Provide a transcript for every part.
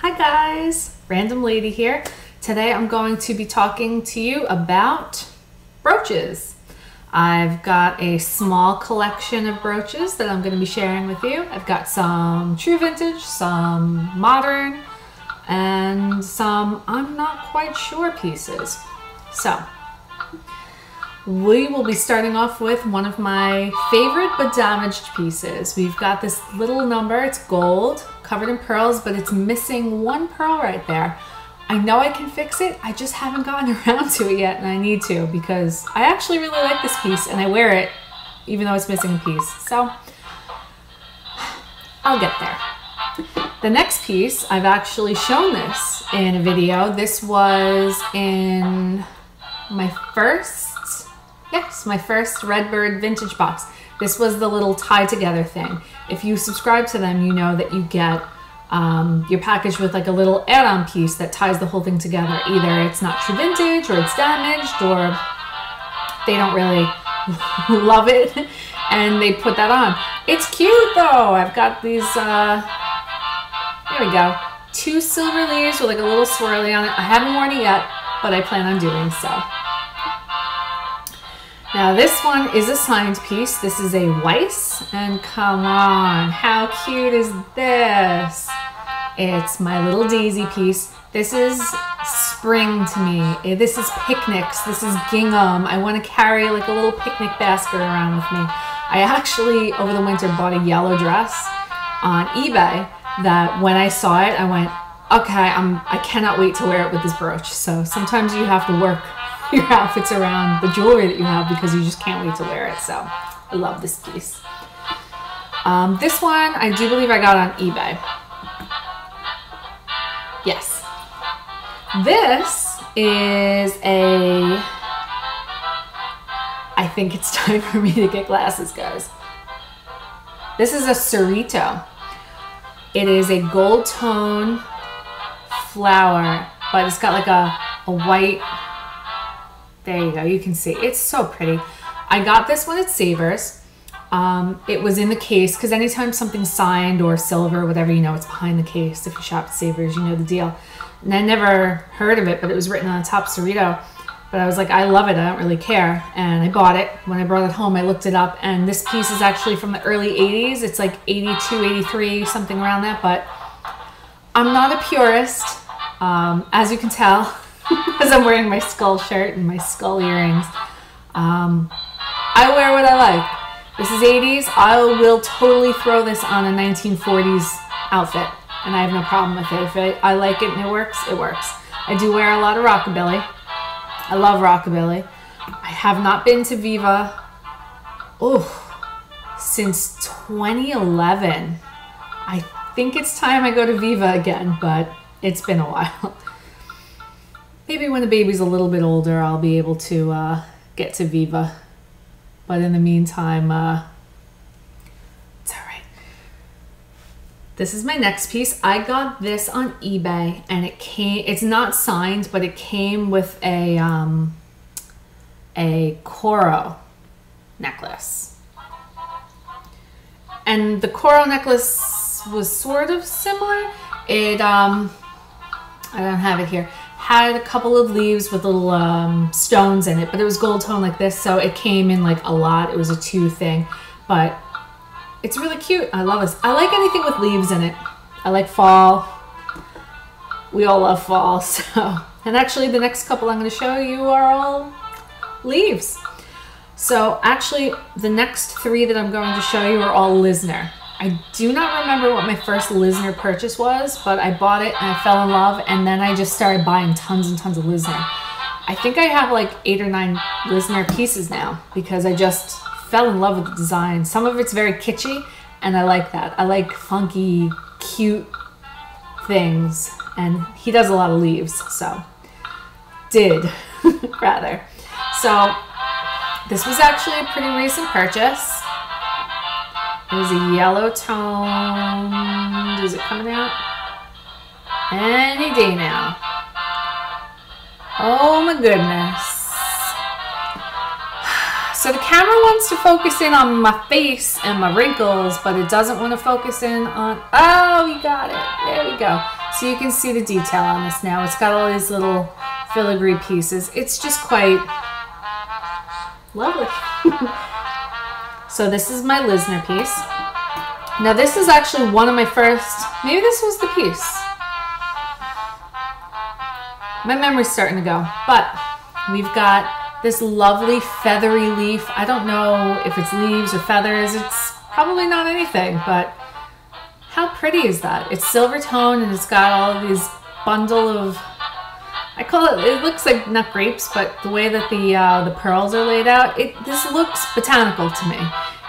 Hi guys, Random Lady here. Today I'm going to be talking to you about brooches. I've got a small collection of brooches that I'm going to be sharing with you. I've got some true vintage, some modern, and some I'm not quite sure pieces. So we will be starting off with one of my favorite but damaged pieces. We've got this little number, it's gold, covered in pearls, but it's missing one pearl right there. I know I can fix it, I just haven't gotten around to it yet, and I need to because I actually really like this piece and I wear it even though it's missing a piece. So I'll get there. The next piece, I've actually shown this in a video. This was in my first Redbird vintage box. This was the little tie together thing. If you subscribe to them, you know that you get your package with like a little add-on piece that ties the whole thing together. Either it's not true vintage, or it's damaged, or they don't really love it and they put that on. It's cute though. I've got these, there we go, 2 silver leaves with like a little swirly on it. I haven't worn it yet, but I plan on doing so. Now this one is a signed piece. This is a Weiss, and come on, how cute is this? It's my little daisy piece. This is spring to me. This is picnics. This is gingham. I want to carry like a little picnic basket around with me. I actually, over the winter, bought a yellow dress on eBay that when I saw it, I went, okay, I cannot wait to wear it with this brooch. So sometimes you have to work your outfits around the jewelry that you have because you just can't wait to wear it. So I love this piece. This one I do believe I got on eBay. Yes. This is a, I think it's time for me to get glasses, guys. This is a Cerrito. It is a gold tone flower, but it's got like a white, there you go, you can see. It's so pretty. I got this one at Savers. It was in the case, because anytime something's signed or silver, whatever, you know it's behind the case. If you shop at Savers, you know the deal. And I never heard of it, but it was written on the top Cerrito. But I was like, I love it, I don't really care. And I bought it. When I brought it home, I looked it up, and this piece is actually from the early 80s. It's like 82, 83, something around that, but I'm not a purist, as you can tell. Because I'm wearing my skull shirt and my skull earrings. I wear what I like. This is 80s. I will totally throw this on a 1940s outfit, and I have no problem with it. If I like it and it works, it works. I do wear a lot of rockabilly. I love rockabilly. I have not been to Viva since 2011. I think it's time I go to Viva again, but it's been a while. Maybe when the baby's a little bit older, I'll be able to get to Viva. But in the meantime, it's all right. This is my next piece. I got this on eBay, and it's not signed, but it came with a coral necklace. And the coral necklace was sort of similar. It, I don't have it here. Had a couple of leaves with little stones in it, but it was gold tone like this, so it came in like a lot. It was a 2 thing, but it's really cute. I love this. I like anything with leaves in it. I like fall. We all love fall, so. And actually the next couple I'm going to show you are all leaves. So actually the next 3 that I'm going to show you are all Lisner. I do not remember what my first Lisner purchase was, but I bought it and I fell in love, and then I just started buying tons and tons of Lisner. I think I have like 8 or 9 Lisner pieces now because I just fell in love with the design. Some of it's very kitschy, and I like that. I like funky, cute things, and he does a lot of leaves, so rather. So this was actually a pretty recent purchase. It is a yellow tone. Is it coming out? Any day now. Oh my goodness. So the camera wants to focus in on my face and my wrinkles, but it doesn't want to focus in on, oh, you got it. There we go. So you can see the detail on this now. It's got all these little filigree pieces. It's just quite lovely. So this is my Lisner piece. Now this is actually one of my first, maybe this was the piece. My memory's starting to go, but we've got this lovely feathery leaf. I don't know if it's leaves or feathers. It's probably not anything, but how pretty is that? It's silver tone and it's got all of these bundle of, I call it, it looks like nut grapes, but the way that the pearls are laid out, this looks botanical to me.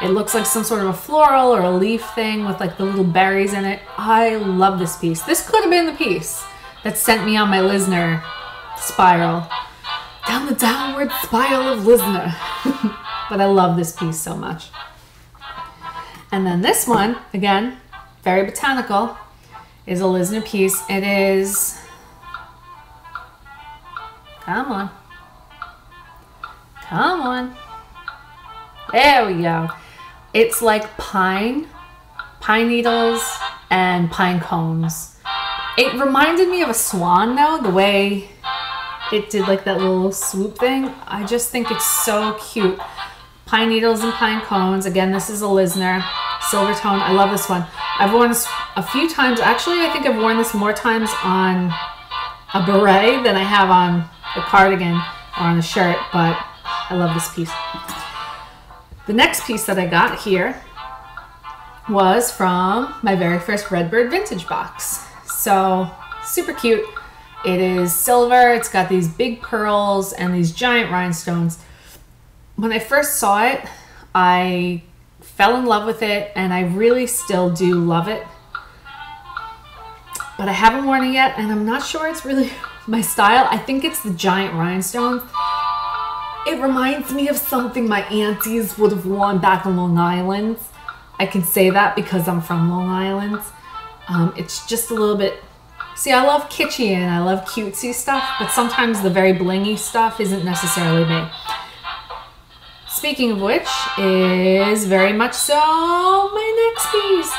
It looks like some sort of a floral or a leaf thing with like the little berries in it. I love this piece. This could have been the piece that sent me on my Lisner spiral. Down the downward spiral of Lisner. But I love this piece so much. And then this one, again, very botanical, is a Lisner piece. It is, come on. Come on. There we go. It's like pine needles and pine cones. It reminded me of a swan though, the way it did like that little swoop thing. I just think it's so cute. Pine needles and pine cones. Again, this is a Lisner, silver tone. I love this one. I've worn this a few times. Actually, I think I've worn this more times on a beret than I have on a cardigan or on a shirt, but I love this piece. The next piece that I got here was from my very first Redbird vintage box. So super cute. It is silver. It's got these big pearls and these giant rhinestones. When I first saw it, I fell in love with it and I really still do love it. But I haven't worn it yet and I'm not sure it's really my style. I think it's the giant rhinestones. It reminds me of something my aunties would have worn back on Long Island. I can say that because I'm from Long Island. It's just a little bit, see, I love kitschy and I love cutesy stuff, but sometimes the very blingy stuff isn't necessarily me. Speaking of which, is very much so my next piece.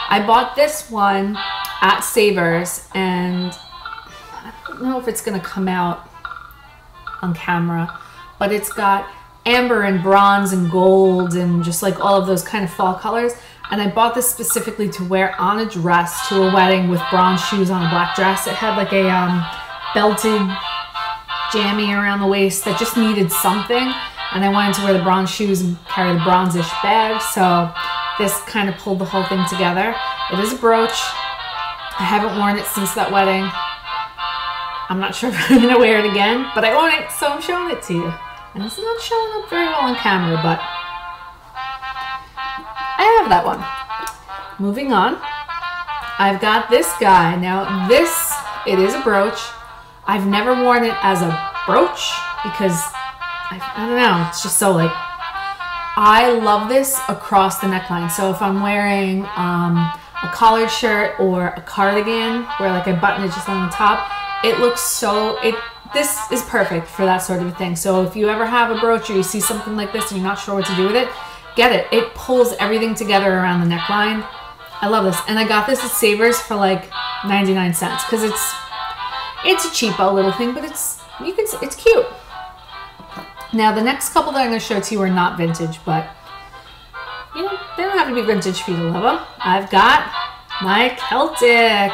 I bought this one at Savers and I don't know if it's gonna come out on camera, but it's got amber and bronze and gold and just like all of those kind of fall colors. And I bought this specifically to wear on a dress to a wedding with bronze shoes on a black dress. It had like a belted jammy around the waist that just needed something. And I wanted to wear the bronze shoes and carry the bronzish bag. So this kind of pulled the whole thing together. It is a brooch. I haven't worn it since that wedding. I'm not sure if I'm gonna wear it again, but I own it, so I'm showing it to you. And it's not showing up very well on camera, but I have that one. Moving on, I've got this guy. Now this, it is a brooch. I've never worn it as a brooch because I don't know, it's just so like, I love this across the neckline. So if I'm wearing a collared shirt or a cardigan where like I button it just on the top, it looks so, this is perfect for that sort of a thing. So if you ever have a brooch or you see something like this and you're not sure what to do with it, get it. It pulls everything together around the neckline. I love this. And I got this at Savers for like 99 cents because it's a cheapo little thing, but it's cute. Now the next couple that I'm going to show to you are not vintage, but you know, they don't have to be vintage for you to love them. I've got my Celtic.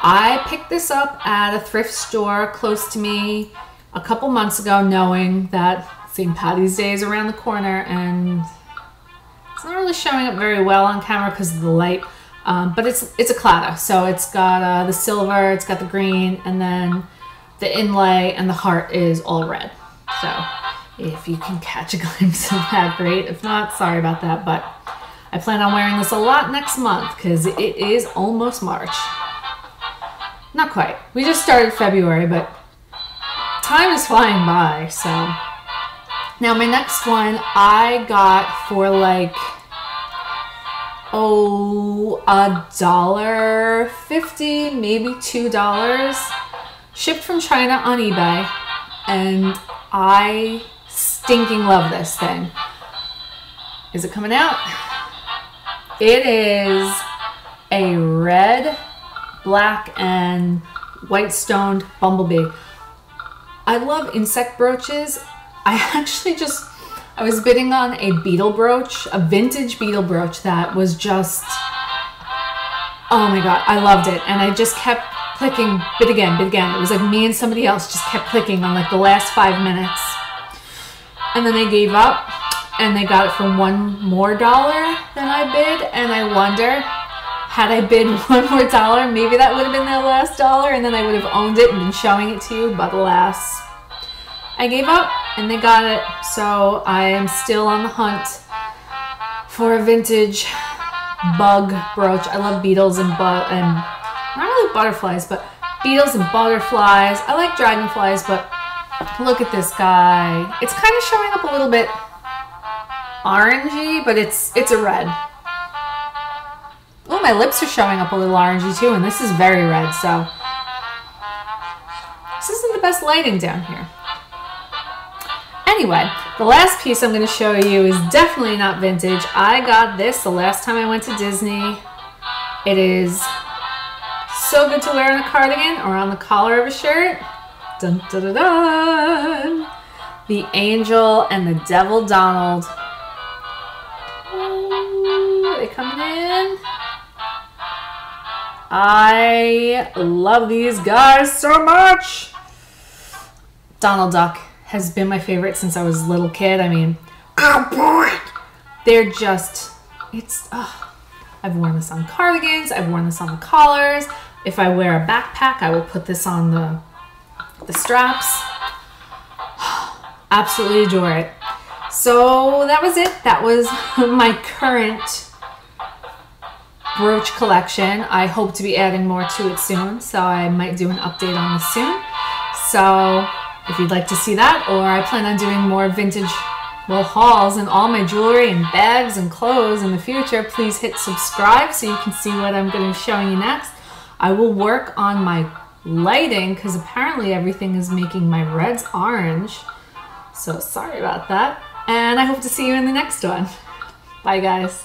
I picked this up at a thrift store close to me a couple months ago, knowing that St. Patty's Day is around the corner and it's not really showing up very well on camera because of the light, but it's a claddagh. So it's got the silver, it's got the green, and then the inlay and the heart is all red. So if you can catch a glimpse of that, great. If not, sorry about that, but I plan on wearing this a lot next month because it is almost March. Not quite. We just started February, but time is flying by, so. Now my next one I got for like, $1.50, maybe $2, shipped from China on eBay, and I stinking love this thing. Is it coming out? It is a red black and white stoned bumblebee. I love insect brooches. I was bidding on a beetle brooch, a vintage beetle brooch that was just, oh my God, I loved it. And I just kept clicking, bid again, bid again. It was like me and somebody else just kept clicking on like the last 5 minutes. And then they gave up and they got it for $1 more than I bid. And I wonder, had I bid $1 more, maybe that would have been their last dollar and then I would have owned it and been showing it to you. But alas, I gave up and they got it. So I am still on the hunt for a vintage bug brooch. I love beetles and not really butterflies, but beetles and butterflies. I like dragonflies, but look at this guy. It's kind of showing up a little bit orangey, but it's a red. Oh, my lips are showing up a little orangey too, and this is very red, so this isn't the best lighting down here. Anyway, the last piece I'm going to show you is definitely not vintage. I got this the last time I went to Disney. It is so good to wear on a cardigan or on the collar of a shirt. Dun, dun, dun, dun. The Angel and the Devil Donald. Ooh, are they coming in? I love these guys so much. Donald Duck has been my favorite since I was a little kid. I mean, oh boy, they're just, I've worn this on cardigans, I've worn this on the collars. If I wear a backpack, I will put this on the straps. Absolutely adore it. So that was it. That was my current brooch collection. I hope to be adding more to it soon, so I might do an update on this soon. So if you'd like to see that, or I plan on doing more vintage hauls and all my jewelry and bags and clothes in the future, please hit subscribe so you can see what I'm going to be showing you next. I will work on my lighting because apparently everything is making my reds orange. So sorry about that. And I hope to see you in the next one. Bye guys.